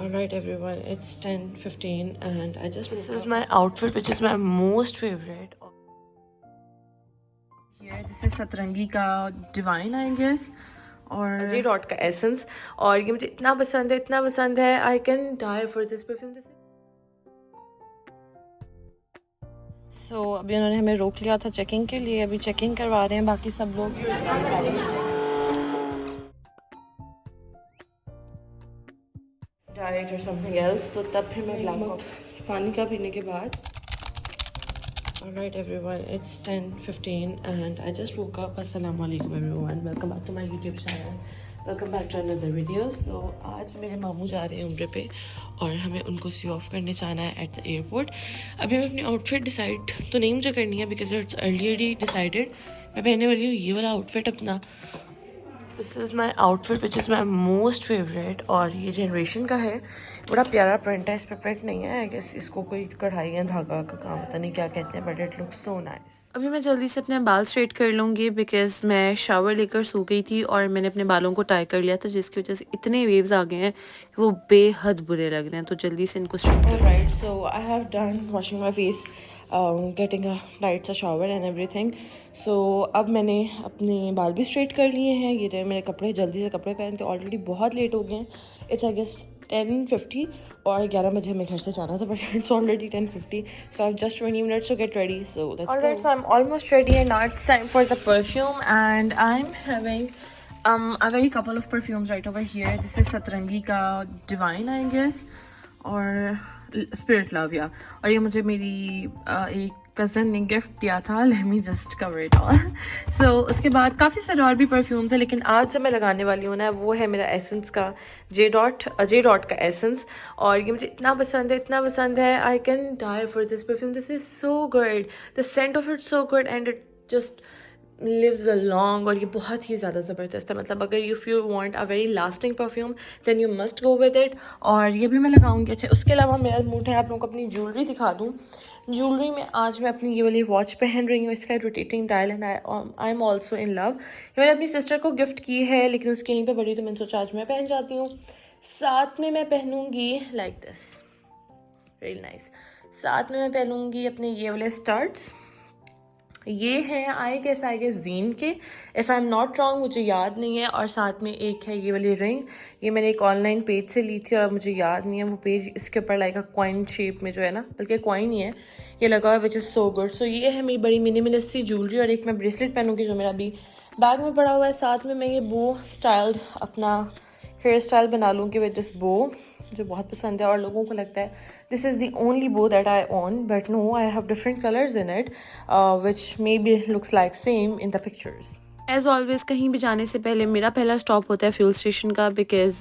Alright everyone, it's 10:15 and I just this is my outfit which is my most favorite. Here this is Satrangi ka Divine I guess और J Dot का Essence और ये मुझे इतना पसंद है I can die for this perfume. So अभी उन्होंने हमें रोक लिया था चेकिंग के लिए, अभी चेकिंग करवा रहे हैं बाकी सब लोग. डाइट और समथिंग एल्स, तो तब फिर मैं ब्लैक पानी का पीने के बाद. Alright everyone, it's 10:15 and I just woke up. Assalamu alaikum everyone, welcome back to my YouTube channel, welcome back to another video. So आज मेरे मामू जा रहे हैं उम्रे पे और हमें उनको सी ऑफ करने जाना है एट द एयरपोर्ट. अभी मैं अपनी आउटफिट डिसाइड तो नहीं मुझे करनी है बिकॉज इट्स अर्लीली डिसाइडेड. मैं पहनने वाली हूँ ये वाला आउटफिट अपना. This is my outfit which is my most favourite और ये जनरेशन का है. बड़ा प्यारा प्रिंट है, इस पर प्रिंट नहीं है आई गेस, इसको कोई कढ़ाई या धागा का काम पता नहीं क्या कहते हैं, but it looks so nice. अभी मैं जल्दी से अपने बाल स्ट्रेट कर लूँगी बिकॉज मैं शावर लेकर सो गई थी और मैंने अपने बालों को टाई कर लिया था जिसकी वजह से इतने वेव्स आ गए हैं कि वो बेहद बुरे लग रहे हैं, तो जल्दी से इनको स्ट्रेट कर. Right, so I have done washing my face, getting a light सा शावर एंड एवरीथिंग. सो अब मैंने अपने बाल भी स्ट्रेट कर लिए हैं. ये रहे मेरे कपड़े, जल्दी से कपड़े पहनते, ऑलरेडी बहुत लेट हो गए हैं. इट्स आई गेस 10:50 और 11 बजे हमें घर से जाना था, but it's already 10:50. So I have just 20 minutes to get ready. So let's go. Alright, so I'm almost ready and now it's time for the perfume and I'm having a very couple of perfumes right over here. This is Satrangi ka Divine I guess और spirit love या, और ये मुझे मेरी एक cousin ने gift दिया था. Let me just cover it all. So उसके बाद काफ़ी सारे और भी परफ्यूम्स हैं, लेकिन आज जो मैं लगाने वाली हूँ ना वो है मेरा एसेंस का जे डॉट का एसेंस. और ये मुझे इतना पसंद है. I can die for this perfume. This is so good, the scent of it so good and it just lives long. और ये बहुत ही ज़्यादा ज़बरदस्त है. मतलब अगर if you want a very lasting perfume then you must go with it. और ये भी मैं लगाऊंगी. अच्छा, उसके अलावा मेरा मूड है आप लोगों को अपनी ज्वेलरी दिखा दूँ. ज्वेलरी में आज मैं अपनी ये वाली वॉच पहन रही हूँ. इसका rotating dial and I am also in love. ये मैंने अपनी सिस्टर को गिफ्ट की है लेकिन उसकी यहीं पर बड़ी, तो मैंने सोचा आज मैं पहन जाती हूँ. साथ में मैं पहनूंगी लाइक दिस, वेरी नाइस. साथ में मैं पहनूंगी अपने ये वाले स्टड्स. ये हैं आई गेस जीन के, if I am not wrong, मुझे याद नहीं है. और साथ में एक है ये वाली रिंग. ये मैंने एक ऑनलाइन पेज से ली थी और मुझे याद नहीं है वो पेज. इसके ऊपर लाइक अ कॉइन शेप में जो है ना, बल्कि कॉइन ही है, ये लगा हुआ विच इज़ सो गुड. सो ये है मेरी बड़ी मिनिमलिस्ट सी ज्वेलरी. और एक मैं ब्रेसलेट पहनूंगी जो मेरा अभी बैग में पड़ा हुआ है. साथ में मैं ये बो स्टाइल्ड अपना हेयर स्टाइल बना लूँगी विद दिस बो, जो बहुत पसंद है और लोगों को लगता है this is the only bow that I own, but no, I have different colours in it which may be looks like same in the pictures. As always कहीं भी जाने से पहले मेरा पहला स्टॉप होता है फ्यूल स्टेशन का, बिकॉज़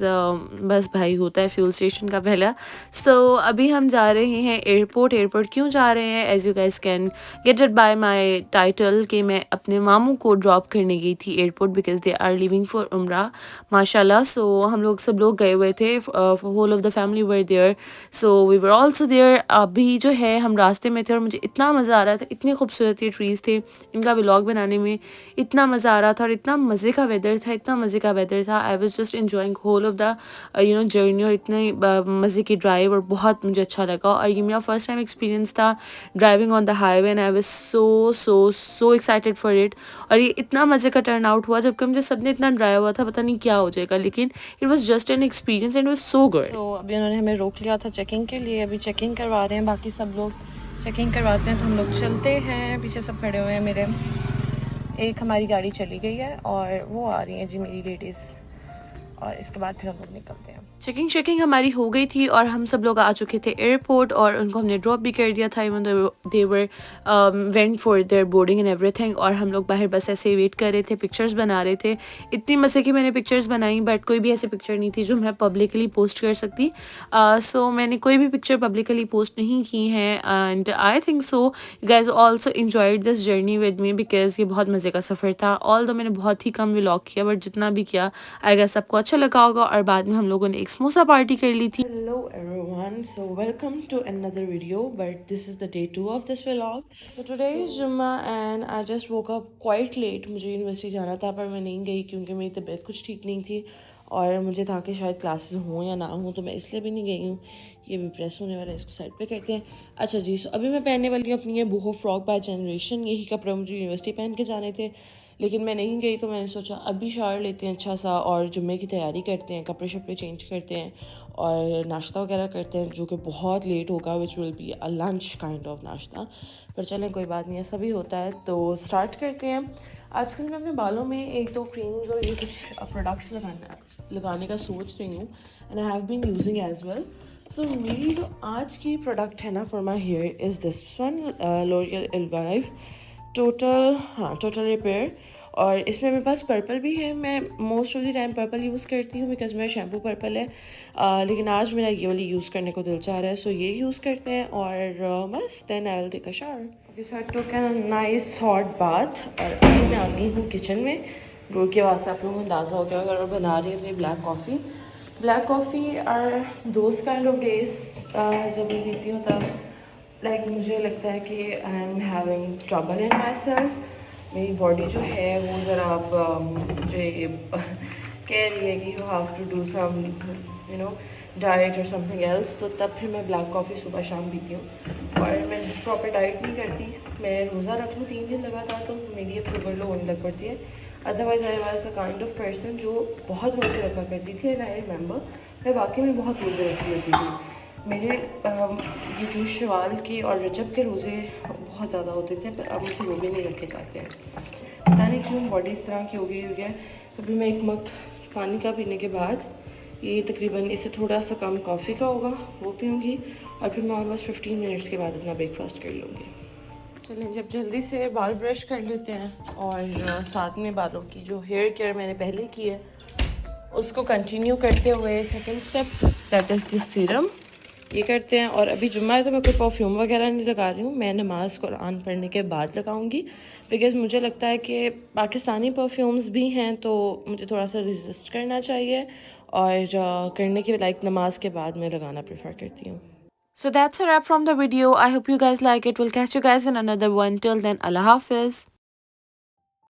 बस भाई होता है फ्यूल स्टेशन का पहला. सो अभी हम जा रहे हैं एयरपोर्ट क्यों जा रहे हैं, as you guys can get it by my title, कि मैं अपने मामू को ड्रॉप करने गई थी airport because they are living for उम्रा माशाल्लाह. सो हम लोग सब लोग गए हुए थे, whole of the family were there, so we were also there. अभी जो है हम रास्ते में थे और मुझे इतना मज़ा आ रहा था, इतनी खूबसूरत ये ट्रीज़ थे, इनका व्लॉग बनाने में इतना मज़ा आ रहा था और इतना मज़े का वेदर था. I was just enjoying whole of the journey और इतने मज़े की ड्राइव और बहुत मुझे अच्छा लगा. और ये मेरा फर्स्ट टाइम एक्सपीरियंस था driving on the highway and I was so excited for it. और ये इतना मज़े का टर्न आउट हुआ जबकि मुझे सबने इतना ड्राइव हुआ था, पता नहीं क्या हो जाएगा, लेकिन it was just an experience and it was so good. तो अभी उन्होंने हमें रोक लिया था चेकिंग के लिए, अभी चेकिंग करवा रहे हैं बाकी सब लोग. चेकिंग करवाते हैं तो हम लोग चलते हैं. पीछे सब खड़े हुए हैं मेरे. एक हमारी गाड़ी चली गई है और वो आ रही है जी मेरी लेडीज़, और इसके बाद फिर हम लोग निकलते हैं. चेकिंग हमारी हो गई थी और हम सब लोग आ चुके थे एयरपोर्ट और उनको हमने ड्रॉप भी कर दिया था. Even they were went for their boarding and everything. और हम लोग बाहर बस ऐसे वेट कर रहे थे, पिक्चर्स बना रहे थे. इतनी मज़े की मैंने पिक्चर्स बनाई, बट कोई भी ऐसी पिक्चर नहीं थी जो मैं पब्लिकली पोस्ट कर सकती. सो मैंने कोई भी पिक्चर पब्लिकली पोस्ट नहीं की हैं. And I think so you guys also enjoyed this journey with me because ये बहुत मज़े का सफ़र था. ऑल दो मैंने बहुत ही कम व्लॉग किया, बट जितना भी किया आई गेस सबको अच्छा लगा होगा. और बाद में हम लोगों ने एक समोसा पार्टी कर ली थी. Hello everyone, so welcome to another video, but this is the day 2 of this vlog. So today is Jumma and I just woke up quite late. मुझे यूनिवर्सिटी जाना था पर मैं नहीं गई क्योंकि मेरी तबीयत कुछ ठीक नहीं थी और मुझे था कि शायद क्लासेस हों या ना हों, तो मैं इसलिए भी नहीं गई हूँ। ये भी प्रेस होने वाला है, इसको साइड पे करते हैं। अच्छा जी, सो अभी मैं पहनने वाली हूँ अपनी ये बूहो फ्रॉक बाय जनरेशन। यही कपड़े मुझे यूनिवर्सिटी पहन के जाने थे, लेकिन मैं नहीं गई, तो मैंने सोचा अभी शावर लेते हैं अच्छा सा और जुम्मे की तैयारी करते हैं, कपड़े शपड़े चेंज करते हैं और नाश्ता वगैरह करते हैं, जो कि बहुत लेट होगा, which will be a lunch kind of नाश्ता। पर चलें, कोई बात नहीं, ऐसा भी होता है। तो स्टार्ट करते हैं। आजकल मैं अपने बालों में एक दो क्रीम्स और ये कुछ प्रोडक्ट्स लगाने का सोच रही हूँ, and I have been using as well. So मेरी जो आज की प्रोडक्ट है ना for my hair is this one, L'Oreal Elvive Total Repair. और इसमें मेरे पास पर्पल भी है। मैं most of the time purple use करती हूँ बिकॉज मेरा शैम्पू पर्पल है, लेकिन आज मेरा ये वाली यूज़ करने को दिल चाह रहा है, सो ये यूज़ करते हैं और बस then I will take a shower. Okay, so I took an nice hot bath और अभी मैं आ गई हूँ किचन में। डोर के वास्ते आप लोगों को अंदाज़ा हो गया अगर मैं बना रही हूँ अपनी ब्लैक कॉफ़ी और दोज काइंड ऑफ डेज जब मैं पीती हूँ तब लाइक मुझे लगता है कि I am having trouble in my self. मेरी बॉडी जो है वो ज़रा अब मुझे कह रही है कि you have to do some you know diet और समथिंग एल्स। तो तब फिर मैं ब्लैक कॉफ़ी सुबह शाम पीती हूँ और मैं प्रॉपर डाइट नहीं करती। मैं रोज़ा रख लूँ 3 दिन लगातार तो मेरी अब शुगर लो होने लग पड़ती है। Otherwise I was a kind of person जो बहुत रोज़े रखा करती थी, एंड आई रिमेंबर मैं वाकई में बहुत रोज़े रखी होती थी। मेरे ये जो शवाल के और रजब के रोज़े बहुत ज़्यादा होते थे, पर अब मुझे वो भी नहीं रखे जाते हैं। पता नहीं क्यों बॉडी इस तरह की हो गई है। तो अभी मैं एक मग पानी का पीने के बाद, ये तकरीबन इससे थोड़ा सा कम कॉफ़ी का होगा, वो पीऊँगी और फिर मैं ऑलमोस्ट 15 मिनट्स के बाद अपना ब्रेकफास्ट कर लूँगी। चलें, जब जल्दी से बाल ब्रश कर लेते हैं और साथ में बालों की जो हेयर केयर मैंने पहले की है उसको कंटिन्यू करते हुए second step that is this serum ये करते हैं। और अभी जुम्मा है तो मैं कोई परफ्यूम वगैरह नहीं लगा रही हूँ, मैं नमाज़ कुरान पढ़ने के बाद लगाऊंगी बिकॉज़ मुझे लगता है कि पाकिस्तानी परफ्यूम्स भी हैं तो मुझे थोड़ा सा रेजिस्ट करना चाहिए और करने के लाइक नमाज के बाद मैं लगाना प्रेफर करती हूँ। So that's a wrap from the video. I hope you guys like it. We'll catch you guys in another one. Till then, Allah Hafiz.